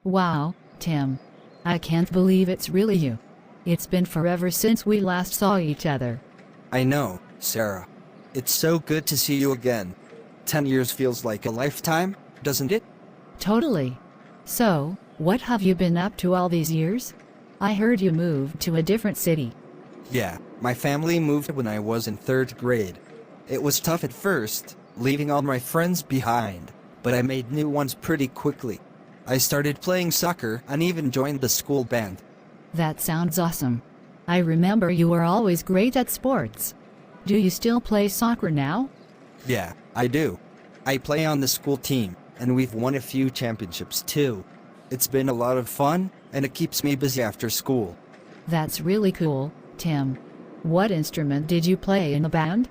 Wow, Tim. I can't believe it's really you. It's been forever since we last saw each other. I know, Sarah. It's so good to see you again. 10 years feels like a lifetime, doesn't it? Totally. So, what have you been up to all these years? I heard you moved to a different city. Yeah, my family moved when I was in 3rd grade. It was tough at first, leaving all my friends behind, but I made new ones pretty quickly. I started playing soccer and even joined the school band. That sounds awesome. I remember you were always great at sports. Do you still play soccer now? Yeah, I do. I play on the school team, and we've won a few championships too. It's been a lot of fun, and it keeps me busy after school. That's really cool, Tim. What instrument did you play in the band?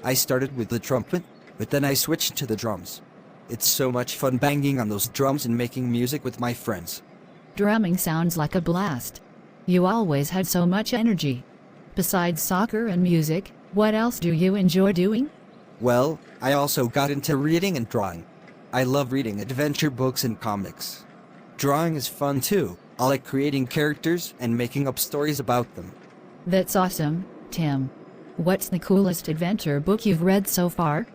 I started with the trumpet, but then I switched to the drums. It's so much fun banging on those drums and making music with my friends. Drumming sounds like a blast. You always had so much energy. Besides soccer and music, what else do you enjoy doing? Well, I also got into reading and drawing. I love reading adventure books and comics. Drawing is fun too. I like creating characters and making up stories about them. That's awesome, Tim. What's the coolest adventure book you've read so far?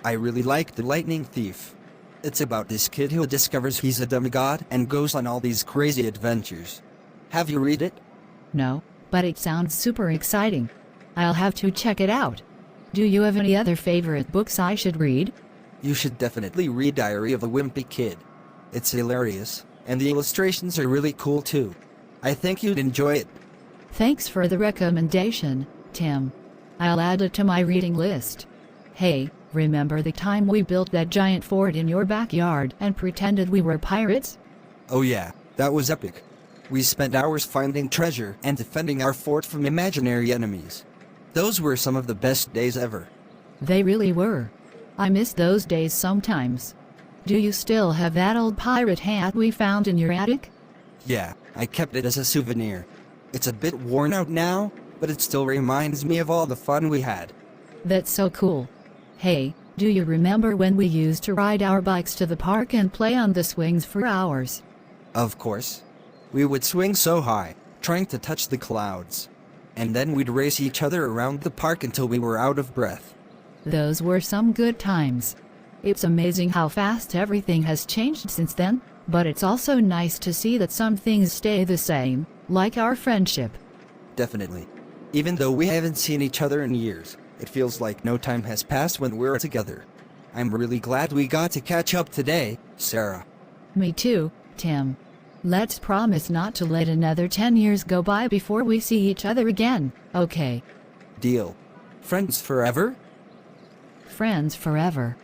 I really like The Lightning Thief. It's about this kid who discovers he's a demigod and goes on all these crazy adventures. Have you read it? No, but it sounds super exciting. I'll have to check it out. Do you have any other favorite books I should read? You should definitely read Diary of a Wimpy Kid. It's hilarious, and the illustrations are really cool too. I think you'd enjoy it. Thanks for the recommendation, Tim. I'll add it to my reading list. Hey, remember the time we built that giant fort in your backyard and pretended we were pirates? Oh yeah, that was epic. We spent hours finding treasure and defending our fort from imaginary enemies. Those were some of the best days ever. They really were. I miss those days sometimes. Do you still have that old pirate hat we found in your attic? Yeah, I kept it as a souvenir. It's a bit worn out now, but it still reminds me of all the fun we had. That's so cool. Hey, do you remember when we used to ride our bikes to the park and play on the swings for hours? Of course. We would swing so high, trying to touch the clouds. And then we'd race each other around the park until we were out of breath. Those were some good times. It's amazing how fast everything has changed since then, but it's also nice to see that some things stay the same, like our friendship. Definitely. Even though we haven't seen each other in years, it feels like no time has passed when we're together. I'm really glad we got to catch up today, Sarah. Me too, Tim. Let's promise not to let another 10 years go by before we see each other again, okay? Deal. Friends forever? Friends forever.